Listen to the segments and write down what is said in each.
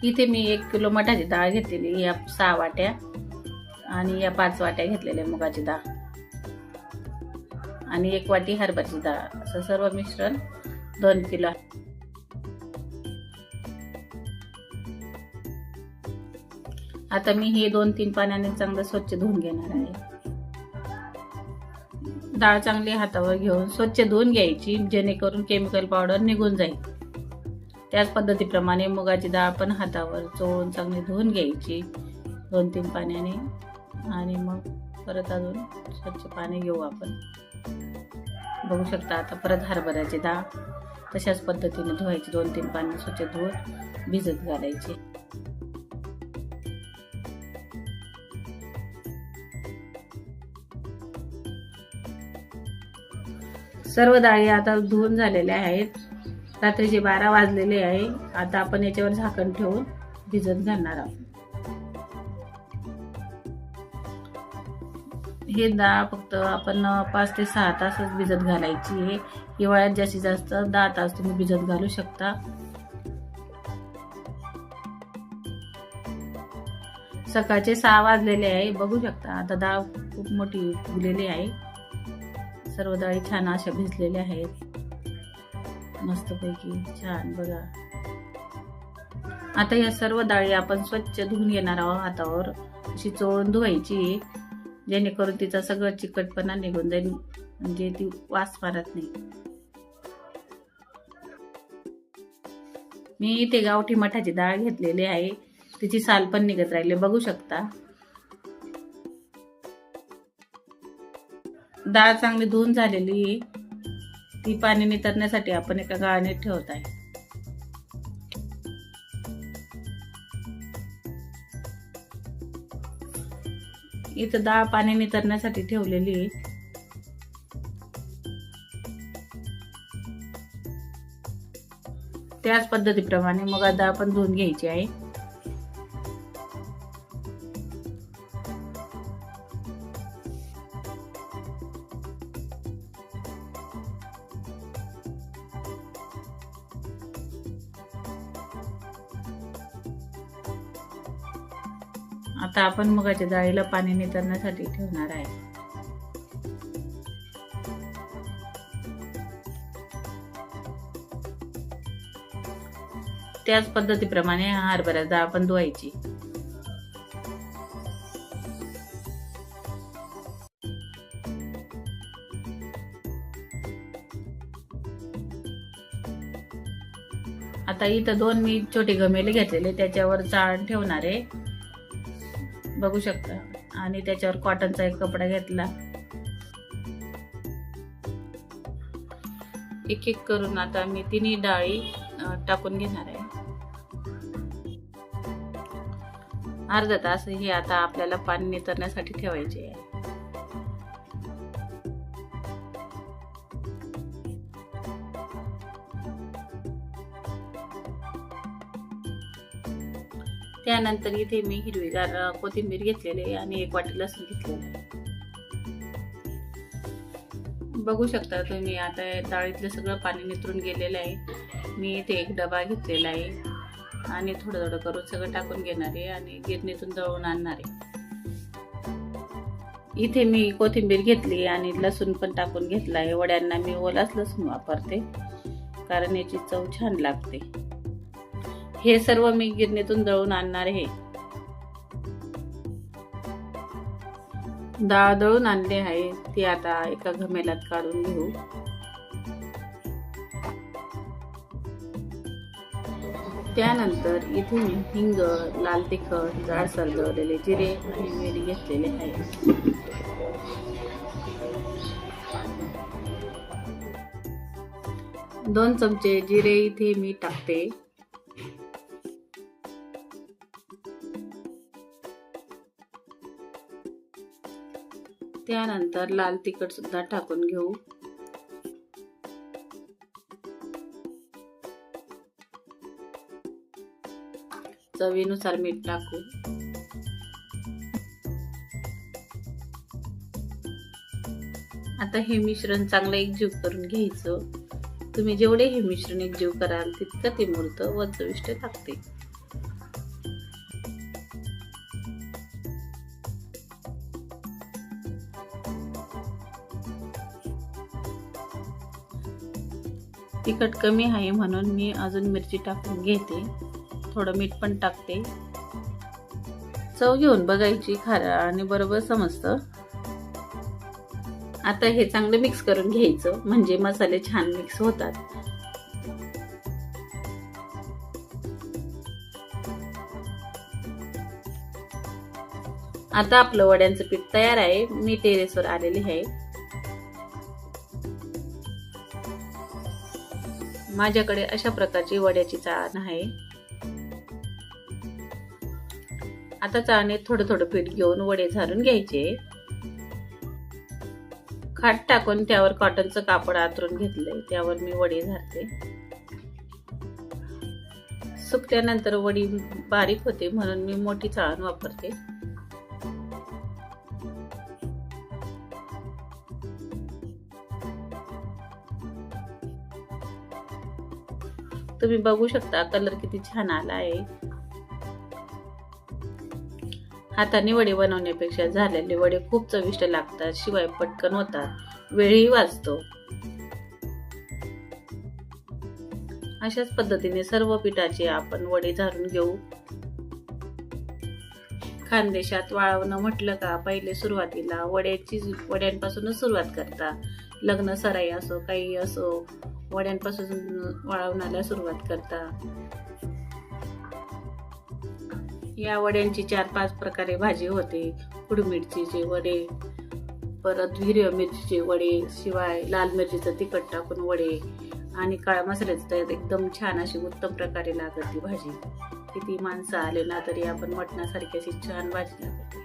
इथे मी 1 किलो मठाची डाळ घेतलेली, या 6 वाट्या आणि या 5 वाट्या घेतलेल्या मुगाची डाळ आणि 1 वाटी हरभऱ्याची डाळ, असं सर्व मिश्रण 2 किलो. आता मी हे 2-3 पाण्याने चांगलं स्वच्छ धुवून घेणार आहे. डाळ चांगली हातावर घेऊन स्वच्छ धुवून घ्यायची, जेणेकरून केमिकल पावडर निघून जाईल. त्याच पद्धतीप्रमाणे मुगाची डाळ पण हातावर चोळून चांगली धुवून घ्यायची 2-3 पाण्याने आणि मग परत अजून स्वच्छ पाणी घेऊ आपण. बघू शकता. आता परत हरभऱ्याची डाळ तशाच पद्धतीने धुवायची, 2-3 पाणी स्वच्छ धुवून भिजत घालायची. सर्व डाळी आता धुवून झालेल्या आहेत. रात्रीचे 12 वाजलेले आहे. आता आपण याच्यावर झाकण ठेवून भिजत घालणार आहोत. हे डाळ फक्त आपण 5 ते 6 तासच भिजत घालायची आहे. हिवाळ्यात जास्तीत जास्त 10 तास तुम्ही भिजत घालू शकता. सकाळचे 6 वाजलेले आहे. बघू शकता. आता डाळ खूप मोठी फुगलेली आहे. सर्व डाळी छान अशा भिजलेल्या आहेत, मस्तपैकी छान. बघा. आता या सर्व डाळी आपण स्वच्छ धुवून घेणार आहोत. हातावर अशी चोळून धुवायची, जेणेकरून तिचा सगळं चिकटपणा निघून जाईल, म्हणजे ती वास मारत नाही. मी इथे गावठी मठाची डाळ घेतलेली आहे. तिची साल पण निघत राहिली, बघू शकता. डाळ चांगली धुवून झालेली, ती पाणी नितरण्यासाठी आपण एका गाळणीत ठेवत आहे. इथं डाळ पाणी नितरण्यासाठी ठेवलेली. त्याच पद्धतीप्रमाणे मग डाळ पण धुवून घ्यायची आहे. आता आपण मुगाच्या डाळीला पाणी नितरण्यासाठी ठेवणार आहे. त्याच पद्धतीप्रमाणे हरभऱ्याची डाळ पण धुवायची. आता इथं 2 मी छोटे घमेले घेतलेले, त्याच्यावर चाळण ठेवणार आहे. बघू शकता. आणि त्याच्यावर कॉटनचा एक कपडा घेतला. एक एक करून आता मी 3 डाळी टाकून घेणार आहे. अर्धा तास हे आता आपल्याला पाणी नितरण्यासाठी ठेवायचे आहे. त्यानंतर इथे मी हिरवीगार कोथिंबीर घेतलेली आणि 1 वाटी लसूण घेतलेलं आहे. बघू शकता तुम्ही. आता डाळीतलं सगळं पाणी नितरून गेलेलं आहे. मी इथे 1 डबा घेतलेला आहे आणि थोडं थोडं करून सगळं टाकून घेणार आहे आणि गिरणीतून दळून आणणार आहे. इथे मी कोथिंबीर घेतली आणि लसूण पण टाकून घेतला आहे. वड्यांना मी ओलाच लसूण वापरते, कारण याची चव छान लागते. हे सर्व मी गिरणीतून दळून आणणार आहे. डाळ दळून आणली आहे, ती आता एका घमेल्यात काढून घेऊ. त्यानंतर इथे मी हिंग, लाल तिखट, जाडसर दळलेले जिरे आणि मिरी घेतलेले आहे. 2 चमचे जिरे इथे मी टाकते. त्यानंतर लाल तिखट सुद्धा टाकून घेऊ. चवीनुसार मीठ टाकू. आता हे मिश्रण चांगलं एकजीव करून घ्यायचं. तुम्ही जेवढे हे मिश्रण एकजीव कराल तितकं ते मूर्त व चविष्ट लागते. तिखट कमी आहे म्हणून मी अजून मिरची टाकून घेते, थोडं मीठ पण टाकते. चव घेऊन बघायची, खारं आणि बरोबर समजतं. आता हे चांगले मिक्स करून घ्यायचं म्हणजे मसाले छान मिक्स होतात. आता आपलं वड्यांचं पीठ तयार आहे. मी टेरेसवर आलेली आहे. माझ्याकडे अशा प्रकारची वड्याची चाळण आहे. आता चाळणीत थोडं थोडं पीठ घेऊन वडे झारून घ्यायचे. खाट टाकून त्यावर कॉटनचं कापड आतरून घेतलंय, त्यावर मी वडे झारते. सुकल्यानंतर वडी बारीक होते म्हणून मी मोठी चाळण वापरते. तुम्ही बघू शकता कलर किती छान आला आहे. हाताने वडे बनवण्यापेक्षा झालेले वडे खूप चविष्ट लागतात, शिवाय पटकन होतात, वेळही वाचतो. अशाच पद्धतीने सर्व पिठाचे आपण वडे झारून घेऊ. खानदेशात वाळवणं म्हटलं का पहिले सुरुवातीला वड्यांपासूनच सुरुवात करतात. लग्न सराई असो काही असो, वड्यांपासून वाळवण्याला सुरुवात करतात. या वड्यांची 4-5 प्रकारे भाजी होते. कुडमिरचीचे वडे, परत हिरव्या मिरचीचे वडे, शिवाय लाल मिरचीचं तिखट टाकून वडे आणि काळ्या मसाल्याचं तर एकदम छान अशी उत्तम प्रकारे लागत ती भाजी. किती माणसं आले ना तरी आपण मटणासारखी अशी छान भाजी लागते.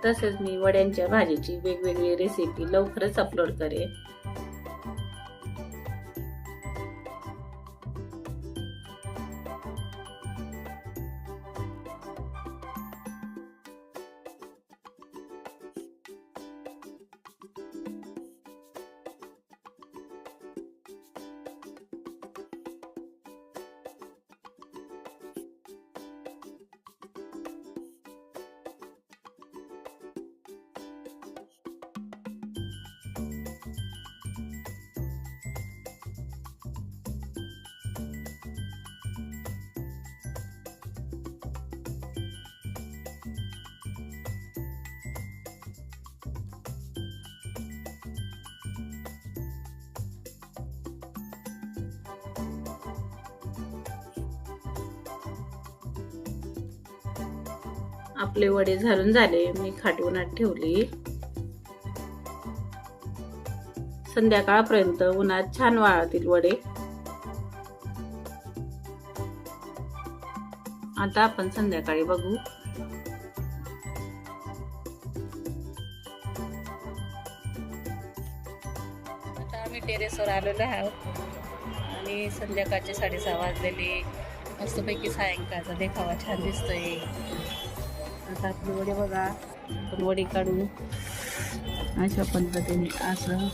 तसेच मी वड्यांच्या भाजीची वेगवेगळी रेसिपी लवकरच अपलोड करेन. आपले वडे झारून झाले. मी खाट उन्हात ठेवली. संध्याकाळपर्यंत उन्हात छान वाळतील वडे. आता आपण संध्याकाळी बघू. आता आम्ही टेरेसवर आलेलो आहोत आणि संध्याकाळचे 6:30 वाजलेले. मस्तपैकी सायंकाळचा देखावा छान दिसतोय. आता आपले वडे बघा, आपण वडे काढू अशा पद्धतीने. असं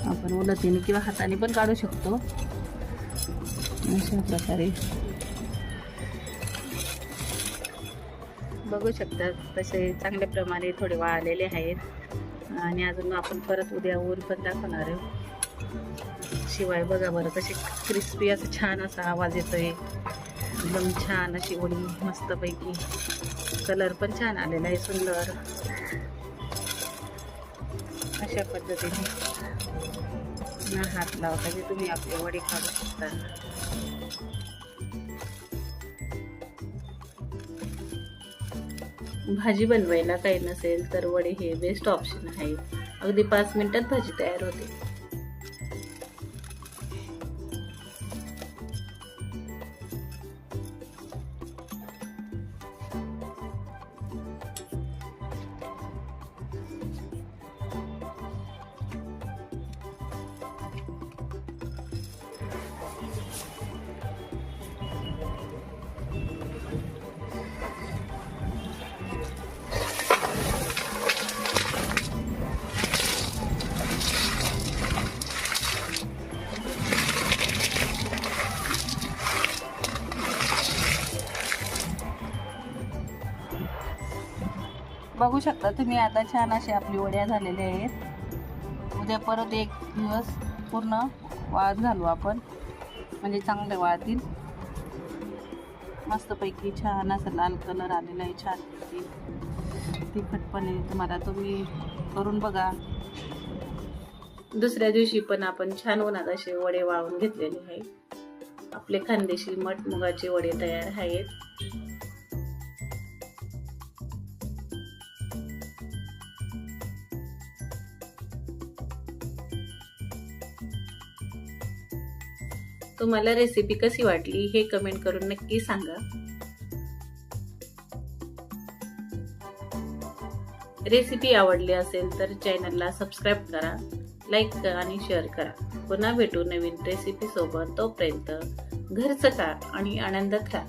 आपण उलटीने किंवा हाताने पण काढू शकतो. अशा प्रकारे बघू शकता. तसे चांगल्या प्रमाणे थोडे वाळलेले आहेत आणि अजून आपण परत उद्या ऊन पण दाखवणार आहे. शिवाय बघा बरं कसे क्रिस्पी असं छान असा आवाज येतोय. एकदम छान अशी वडी मस्तपैकी. कलर पण छान आलेला आहे, सुंदर. अशा पद्धतीने हात लावता जे तुम्ही आपले वडे काढू शकता. भाजी बनवायला काही नसेल तर वडे हे बेस्ट ऑप्शन आहे. अगदी 5 मिनिटात भाजी तयार होते. बघू शकता तुम्ही. आता छान असे आपली वड्या झालेल्या आहेत. उद्या परत एक दिवस पूर्ण वाळत घालू आपण, म्हणजे चांगले वाळतील. मस्तपैकी छान असं लाल कलर आलेला आहे, छान तिखटपणे. तुम्ही करून बघा. दुसऱ्या दिवशी पण आपण छान उन्हात असे वडे वाळून घेतलेले आहे. आपले खानदेशी मठ मुगाचे वडे तयार आहेत. तुम्हाला रेसिपी कशी वाटली हे कमेंट करून नक्की सांगा. रेसिपी आवडली असेल तर चॅनलला सबस्क्राईब करा, लाईक करा आणि शेअर करा. पुन्हा भेटू नवीन रेसिपी सोबत. तोपर्यंत घरचं खा आणि आनंद खा.